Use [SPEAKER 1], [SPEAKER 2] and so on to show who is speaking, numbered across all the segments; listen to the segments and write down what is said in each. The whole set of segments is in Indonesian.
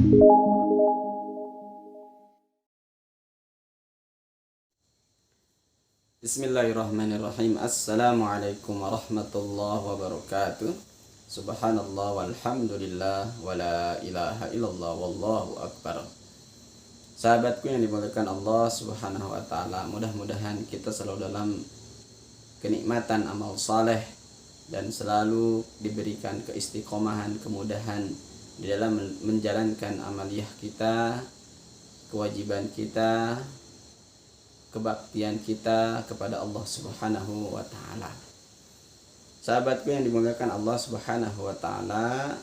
[SPEAKER 1] Bismillahirrahmanirrahim. Assalamualaikum warahmatullahi wabarakatuh. Subhanallah walhamdulillah wala ilaha illallah wallahu akbar. Sahabatku yang dimuliakan Allah Subhanahu wa taala, mudah-mudahan kita selalu dalam kenikmatan amal saleh dan selalu diberikan keistiqomahan, kemudahan di dalam menjalankan amaliyah kita, kewajiban kita, kebaktian kita kepada Allah Subhanahu wa taala. Sahabatku yang dimuliakan Allah Subhanahu wa taala,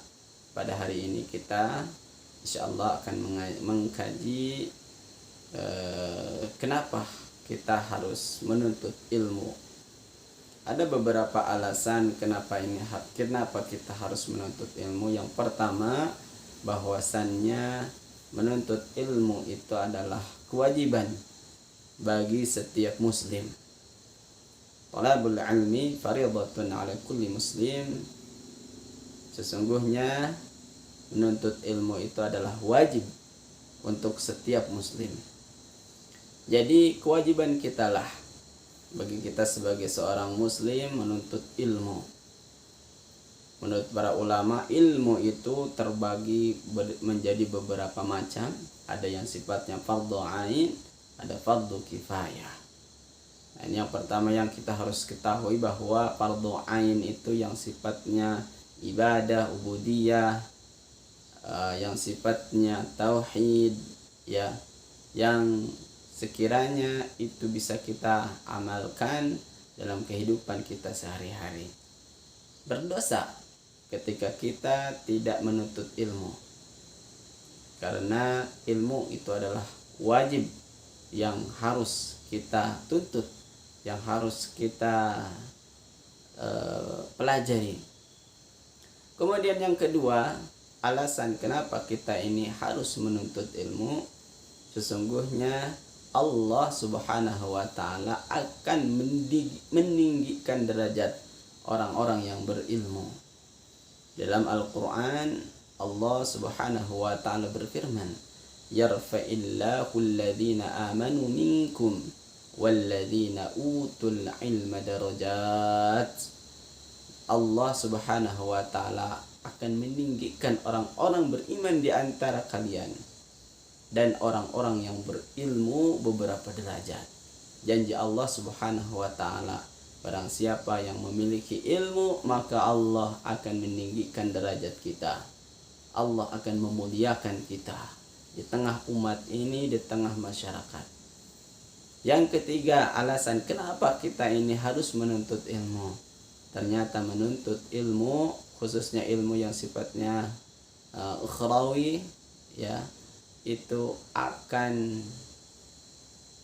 [SPEAKER 1] pada hari ini kita insyaallah akan mengkaji kenapa kita harus menuntut ilmu. Ada beberapa alasan kenapa kita harus menuntut ilmu. Yang pertama, bahwasannya menuntut ilmu itu adalah kewajiban bagi setiap muslim. Talabul ilmi fardhatun 'ala kulli muslim. Sesungguhnya menuntut ilmu itu adalah wajib untuk setiap muslim. Jadi kewajiban kita lah, bagi kita sebagai seorang muslim, menuntut ilmu. Menurut para ulama, ilmu itu terbagi menjadi beberapa macam. Ada yang sifatnya fardhu ain, ada fardhu kifayah. Nah, ini yang pertama yang kita harus ketahui, bahwa fardhu ain itu yang sifatnya ibadah, ubudiyah, yang sifatnya tauhid, ya, yang sekiranya itu bisa kita amalkan dalam kehidupan kita sehari-hari. Berdosa ketika kita tidak menuntut ilmu, karena ilmu itu adalah wajib yang harus kita tuntut, yang harus kita pelajari. Kemudian yang kedua, alasan kenapa kita ini harus menuntut ilmu, sesungguhnya Allah Subhanahu wa taala akan meninggikan derajat orang-orang yang berilmu. Dalam Al-Qur'an, Allah Subhanahu wa taala berfirman, yarfa'illahu alladhina amanu minkum walladhina utul ilma darajat. Allah Subhanahu wa taala akan meninggikan orang-orang beriman di antara kalian dan orang-orang yang berilmu beberapa derajat. Janji Allah Subhanahu wa taala, barang siapa yang memiliki ilmu, maka Allah akan meninggikan derajat kita. Allah akan memuliakan kita di tengah umat ini, di tengah masyarakat. Yang ketiga, alasan kenapa kita ini harus menuntut ilmu. Ternyata menuntut ilmu, khususnya ilmu yang sifatnya ukhrawi, ya, itu akan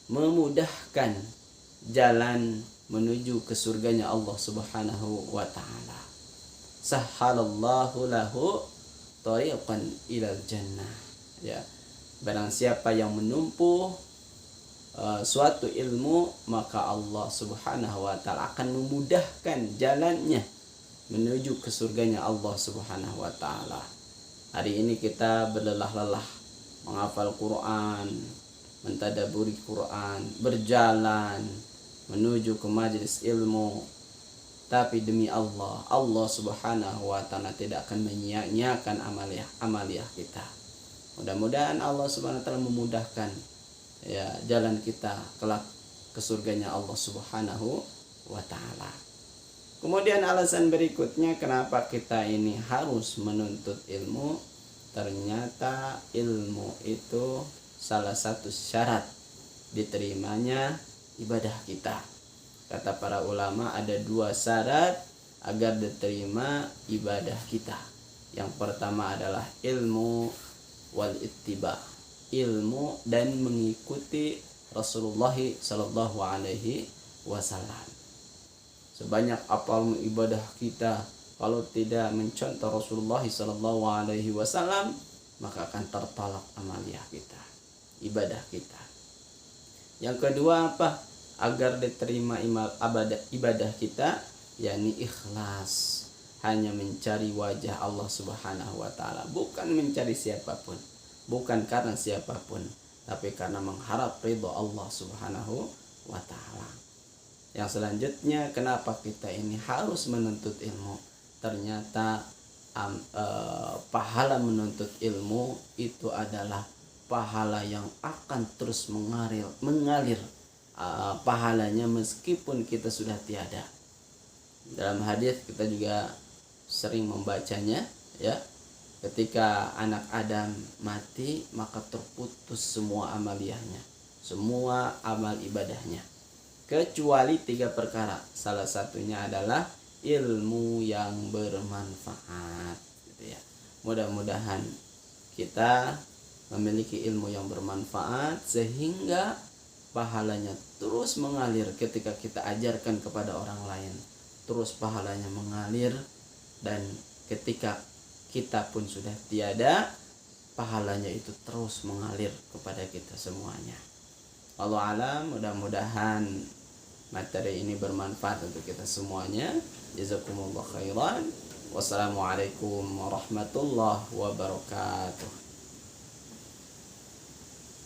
[SPEAKER 1] memudahkan jalan menuju ke surganya Allah Subhanahu wa taala. Sahhalallahu lahu tariqan ilal jannah. Ya, barang siapa yang menempuh suatu ilmu, maka Allah Subhanahu wa taala akan memudahkan jalannya menuju ke surganya Allah Subhanahu wa taala. Hari ini kita berlelah-lelah menghafal Quran, mentadaburi Quran, berjalan menuju ke majelis ilmu, tapi demi Allah, Allah Subhanahu wa taala tidak akan menyia-nyiakan amaliyah kita. Mudah-mudahan Allah Subhanahu wa taala memudahkan, ya, jalan kita kelak ke surganya Allah Subhanahu wa taala. Kemudian alasan berikutnya kenapa kita ini harus menuntut ilmu, ternyata ilmu itu salah satu syarat diterimanya ibadah kita. Kata para ulama, ada dua syarat agar diterima ibadah kita. Yang pertama adalah ilmu wal ittiba, ilmu dan mengikuti Rasulullah sallallahu alaihi wasallam. Sebanyak apapun ibadah kita, kalau tidak mencontoh Rasulullah sallallahu alaihi wasallam, maka akan tertolak amaliyah kita, ibadah kita. Yang kedua apa? Agar diterima ibadah kita, yakni ikhlas, hanya mencari wajah Allah Subhanahu wa taala, bukan mencari siapapun. bukan karena siapapun, tapi karena mengharap ridho Allah Subhanahu wa taala. Yang selanjutnya, kenapa kita ini harus menuntut ilmu? Ternyata pahala menuntut ilmu itu adalah pahala yang akan terus mengalir pahalanya meskipun kita sudah tiada. Dalam hadis kita juga sering membacanya, ya. Ketika anak Adam mati, maka terputus semua amaliyahnya, semua amal ibadahnya, kecuali 3 perkara. Salah satunya adalah ilmu yang bermanfaat, gitu ya. Mudah-mudahan kita memiliki ilmu yang bermanfaat sehingga pahalanya terus mengalir ketika kita ajarkan kepada orang lain. Terus pahalanya mengalir, dan ketika kita pun sudah tiada, pahalanya itu terus mengalir kepada kita semuanya. Allah alam, mudah-mudahan materi ini bermanfaat untuk kita semuanya. Jazakumullah khairan. Wassalamualaikum warahmatullahi wabarakatuh.